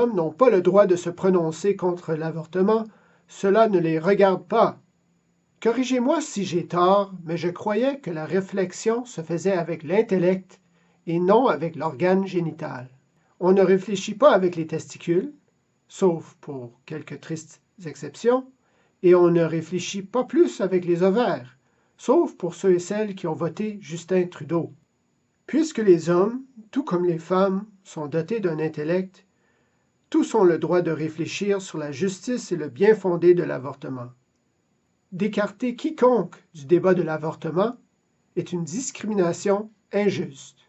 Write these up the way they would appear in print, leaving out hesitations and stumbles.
hommes n'ont pas le droit de se prononcer contre l'avortement, cela ne les regarde pas. Corrigez-moi si j'ai tort, mais je croyais que la réflexion se faisait avec l'intellect et non avec l'organe génital. On ne réfléchit pas avec les testicules, sauf pour quelques tristes exceptions, et on ne réfléchit pas plus avec les ovaires, sauf pour ceux et celles qui ont voté Justin Trudeau. Puisque les hommes, tout comme les femmes, sont dotés d'un intellect, tous ont le droit de réfléchir sur la justice et le bien fondé de l'avortement. D'écarter quiconque du débat de l'avortement est une discrimination injuste.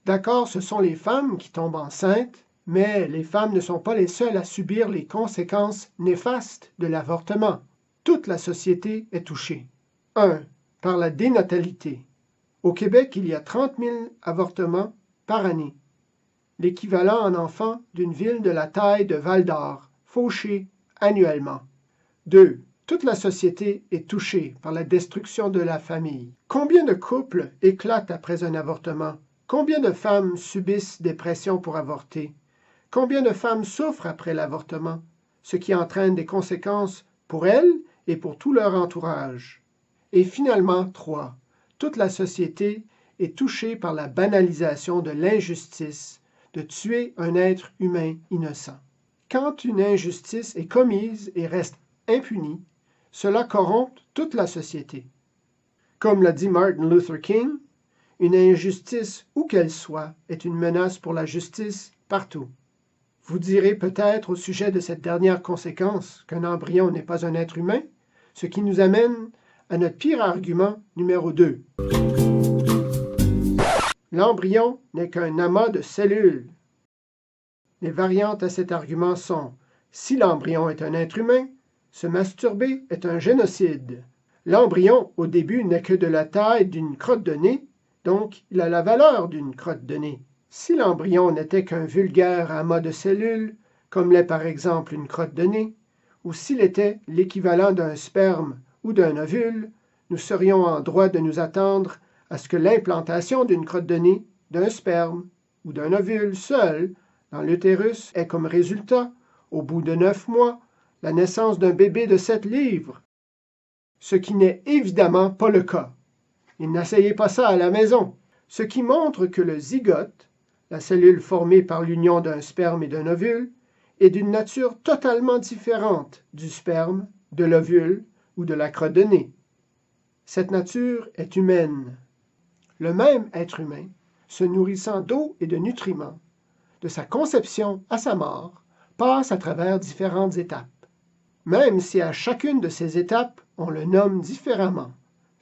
D'accord, ce sont les femmes qui tombent enceintes, mais les femmes ne sont pas les seules à subir les conséquences néfastes de l'avortement. Toute la société est touchée. 1. Par la dénatalité. Au Québec, il y a 30 000 avortements par année, l'équivalent en enfants d'une ville de la taille de Val-d'Or, fauchés annuellement. 2. Toute la société est touchée par la destruction de la famille. Combien de couples éclatent après un avortement? Combien de femmes subissent des pressions pour avorter? Combien de femmes souffrent après l'avortement, ce qui entraîne des conséquences pour elles et pour tout leur entourage? Et finalement, 3. Toute la société est touchée par la banalisation de l'injustice de tuer un être humain innocent. Quand une injustice est commise et reste impunie, cela corrompt toute la société. Comme l'a dit Martin Luther King, une injustice, où qu'elle soit, est une menace pour la justice partout. Vous direz peut-être au sujet de cette dernière conséquence qu'un embryon n'est pas un être humain, ce qui nous amène à notre pire argument numéro 2. L'embryon n'est qu'un amas de cellules. Les variantes à cet argument sont « si l'embryon est un être humain, se masturber est un génocide. L'embryon, au début, n'est que de la taille d'une crotte de nez, donc il a la valeur d'une crotte de nez. Si l'embryon n'était qu'un vulgaire amas de cellules, comme l'est par exemple une crotte de nez, ou s'il était l'équivalent d'un sperme ou d'un ovule, nous serions en droit de nous attendre à ce que l'implantation d'une crotte de nez, d'un sperme ou d'un ovule seul dans l'utérus ait comme résultat, au bout de 9 mois, la naissance d'un bébé de 7 livres. Ce qui n'est évidemment pas le cas. Et n'essayez pas ça à la maison. Ce qui montre que le zygote, la cellule formée par l'union d'un sperme et d'un ovule, est d'une nature totalement différente du sperme, de l'ovule ou de la crotte de nez. Cette nature est humaine. Le même être humain, se nourrissant d'eau et de nutriments, de sa conception à sa mort, passe à travers différentes étapes. Même si à chacune de ces étapes, on le nomme différemment,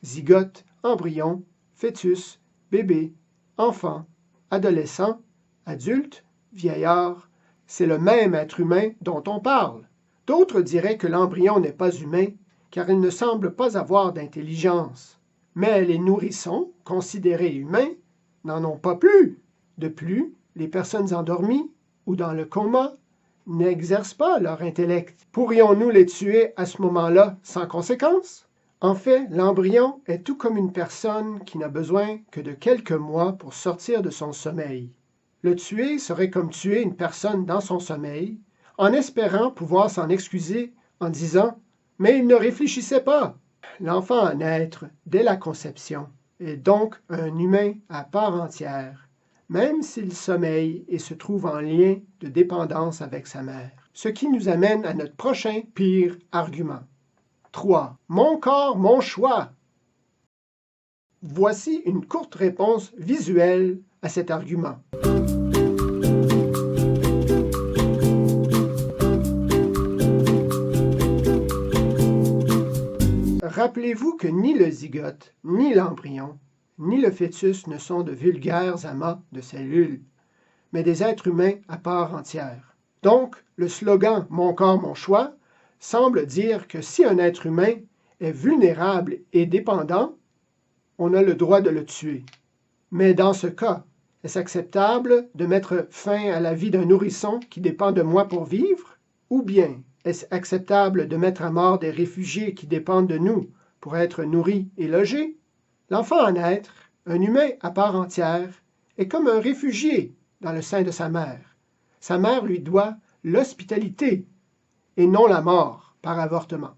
zygote, embryon, fœtus, bébé, enfant, adolescent, adulte, vieillard, c'est le même être humain dont on parle. D'autres diraient que l'embryon n'est pas humain, car il ne semble pas avoir d'intelligence. Mais les nourrissons, considérés humains, n'en ont pas plus. De plus, les personnes endormies ou dans le coma n'exercent pas leur intellect. Pourrions-nous les tuer à ce moment-là sans conséquence? En fait, l'embryon est tout comme une personne qui n'a besoin que de quelques mois pour sortir de son sommeil. Le tuer serait comme tuer une personne dans son sommeil, en espérant pouvoir s'en excuser en disant « mais il ne réfléchissait pas ». L'enfant à naître dès la conception est donc un humain à part entière, même s'il sommeille et se trouve en lien de dépendance avec sa mère. Ce qui nous amène à notre prochain pire argument. 3. Mon corps, mon choix. Voici une courte réponse visuelle à cet argument. Rappelez-vous que ni le zygote, ni l'embryon, ni le fœtus ne sont de vulgaires amas de cellules, mais des êtres humains à part entière. Donc, le slogan « Mon corps, mon choix » semble dire que si un être humain est vulnérable et dépendant, on a le droit de le tuer. Mais dans ce cas, est-ce acceptable de mettre fin à la vie d'un nourrisson qui dépend de moi pour vivre? Ou bien, est-ce acceptable de mettre à mort des réfugiés qui dépendent de nous pour être nourris et logés? L'enfant à naître, un humain à part entière, est comme un réfugié dans le sein de sa mère. Sa mère lui doit l'hospitalité et non la mort par avortement.